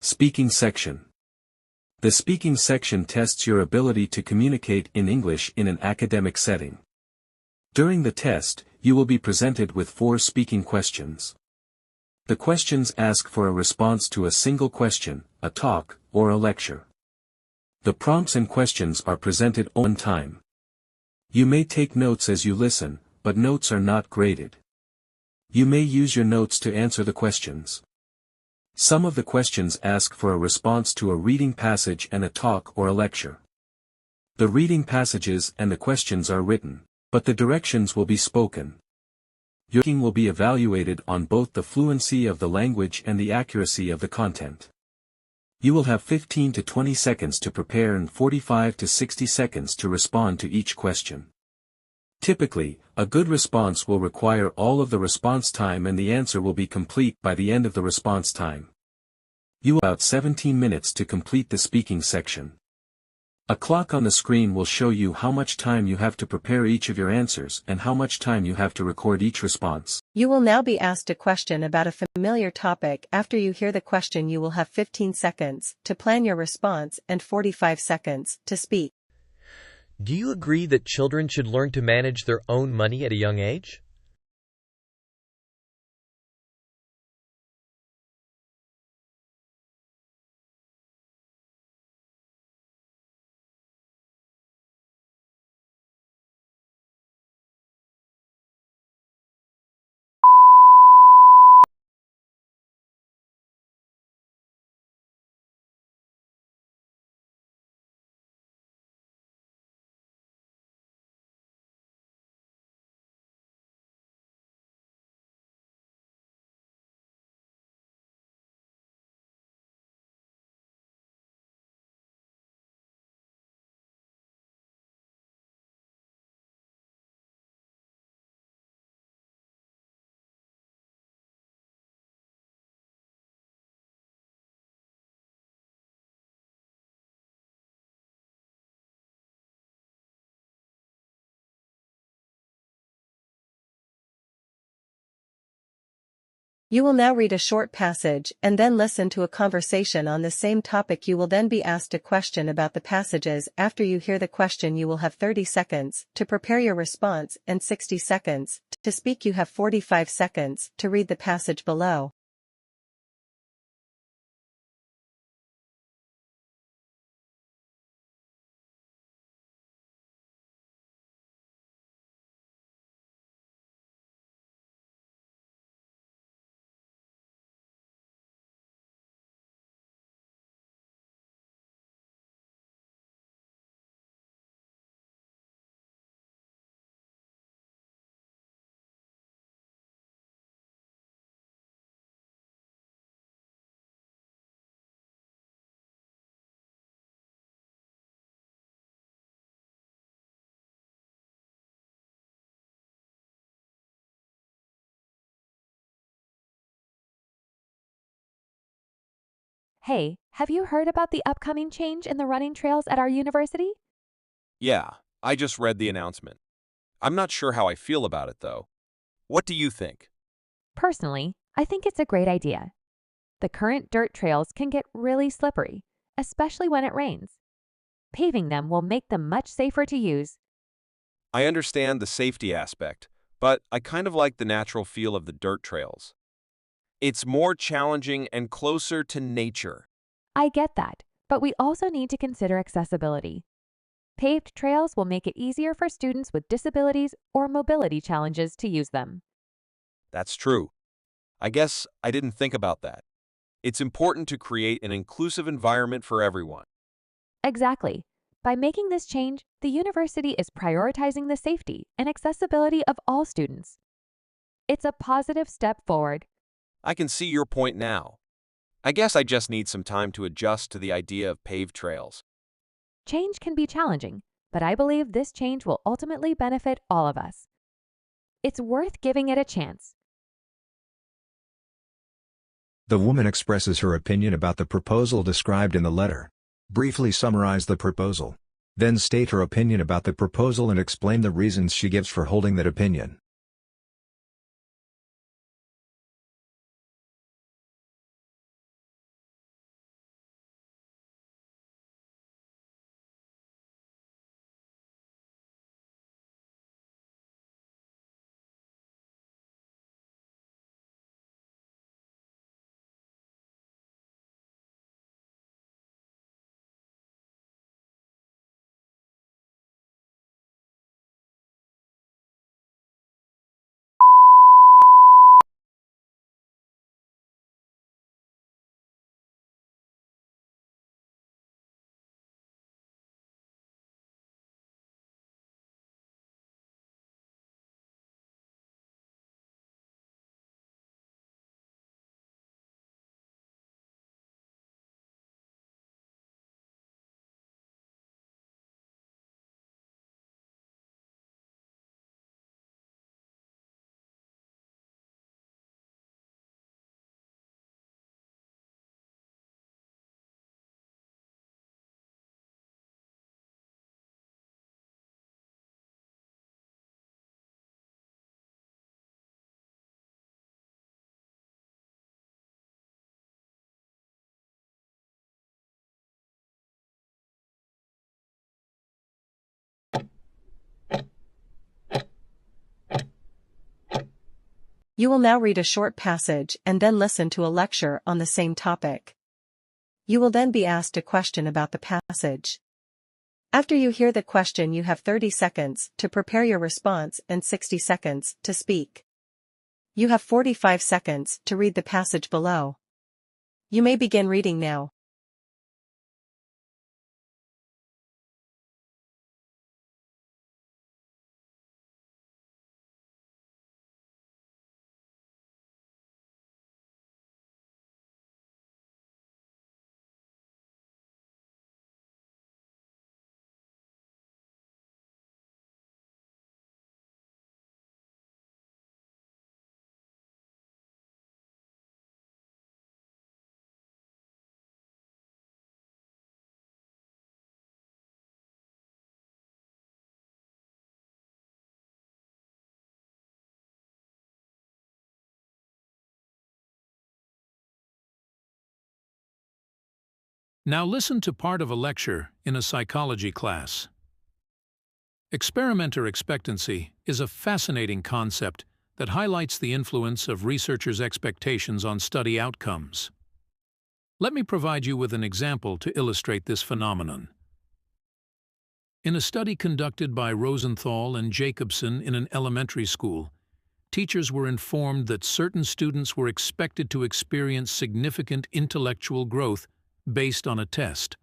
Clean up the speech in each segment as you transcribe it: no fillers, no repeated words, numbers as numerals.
Speaking section. The speaking section tests your ability to communicate in English in an academic setting. During the test, you will be presented with 4 speaking questions. The questions ask for a response to a single question, a talk, or a lecture. The prompts and questions are presented on time. You may take notes as you listen, but notes are not graded. You may use your notes to answer the questions. Some of the questions ask for a response to a reading passage and a talk or a lecture. The reading passages and the questions are written, but the directions will be spoken. Your speaking will be evaluated on both the fluency of the language and the accuracy of the content. You will have 15 to 20 seconds to prepare and 45 to 60 seconds to respond to each question. Typically, a good response will require all of the response time and the answer will be complete by the end of the response time. You will have about 17 minutes to complete the speaking section. A clock on the screen will show you how much time you have to prepare each of your answers and how much time you have to record each response. You will now be asked a question about a familiar topic. After you hear the question, you will have 15 seconds to plan your response and 45 seconds to speak. Do you agree that children should learn to manage their own money at a young age? You will now read a short passage and then listen to a conversation on the same topic. You will then be asked a question about the passages. After you hear the question, you will have 30 seconds to prepare your response and 60 seconds to speak. You have 45 seconds to read the passage below. Hey, have you heard about the upcoming change in the running trails at our university? Yeah, I just read the announcement. I'm not sure how I feel about it, though. What do you think? Personally, I think it's a great idea. The current dirt trails can get really slippery, especially when it rains. Paving them will make them much safer to use. I understand the safety aspect, but I kind of like the natural feel of the dirt trails. It's more challenging and closer to nature. I get that, but we also need to consider accessibility. Paved trails will make it easier for students with disabilities or mobility challenges to use them. That's true. I guess I didn't think about that. It's important to create an inclusive environment for everyone. Exactly. By making this change, the university is prioritizing the safety and accessibility of all students. It's a positive step forward. I can see your point now. I guess I just need some time to adjust to the idea of paved trails. Change can be challenging, but I believe this change will ultimately benefit all of us. It's worth giving it a chance. The woman expresses her opinion about the proposal described in the letter. Briefly summarize the proposal. Then state her opinion about the proposal and explain the reasons she gives for holding that opinion. You will now read a short passage and then listen to a lecture on the same topic. You will then be asked a question about the passage. After you hear the question, you have 30 seconds to prepare your response and 60 seconds to speak. You have 45 seconds to read the passage below. You may begin reading now. Now listen to part of a lecture in a psychology class. Experimenter expectancy is a fascinating concept that highlights the influence of researchers' expectations on study outcomes. Let me provide you with an example to illustrate this phenomenon. In a study conducted by Rosenthal and Jacobson in an elementary school, teachers were informed that certain students were expected to experience significant intellectual growth based on a test.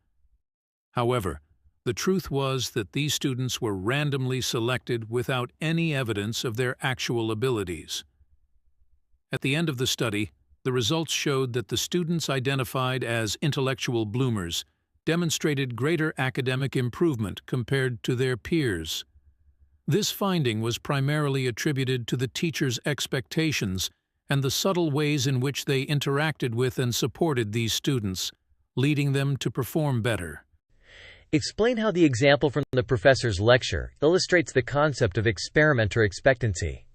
However, the truth was that these students were randomly selected without any evidence of their actual abilities. At the end of the study, the results showed that the students identified as intellectual bloomers demonstrated greater academic improvement compared to their peers. This finding was primarily attributed to the teachers' expectations and the subtle ways in which they interacted with and supported these students, leading them to perform better. Explain how the example from the professor's lecture illustrates the concept of experimenter expectancy.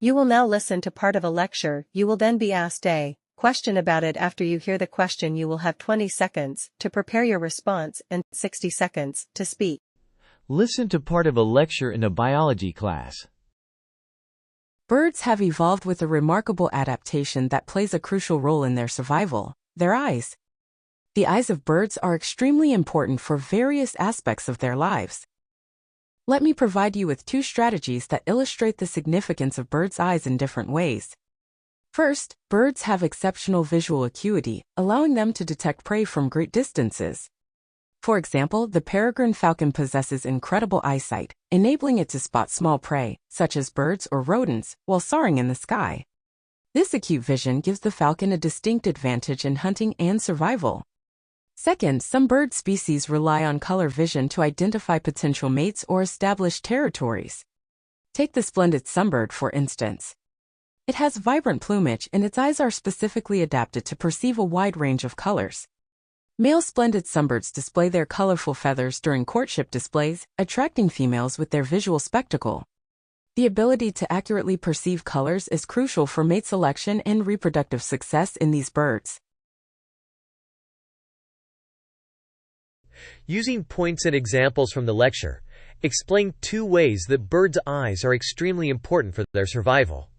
You will now listen to part of a lecture. You will then be asked a question about it. After you hear the question, you will have 20 seconds to prepare your response and 60 seconds to speak. Listen to part of a lecture in a biology class. Birds have evolved with a remarkable adaptation that plays a crucial role in their survival: their eyes. The eyes of birds are extremely important for various aspects of their lives. Let me provide you with 2 strategies that illustrate the significance of birds' eyes in different ways. First, birds have exceptional visual acuity, allowing them to detect prey from great distances. For example, the peregrine falcon possesses incredible eyesight, enabling it to spot small prey, such as birds or rodents, while soaring in the sky. This acute vision gives the falcon a distinct advantage in hunting and survival. Second, some bird species rely on color vision to identify potential mates or establish territories. Take the splendid sunbird, for instance. It has vibrant plumage and its eyes are specifically adapted to perceive a wide range of colors. Male splendid sunbirds display their colorful feathers during courtship displays, attracting females with their visual spectacle. The ability to accurately perceive colors is crucial for mate selection and reproductive success in these birds. Using points and examples from the lecture, explain 2 ways that birds' eyes are extremely important for their survival.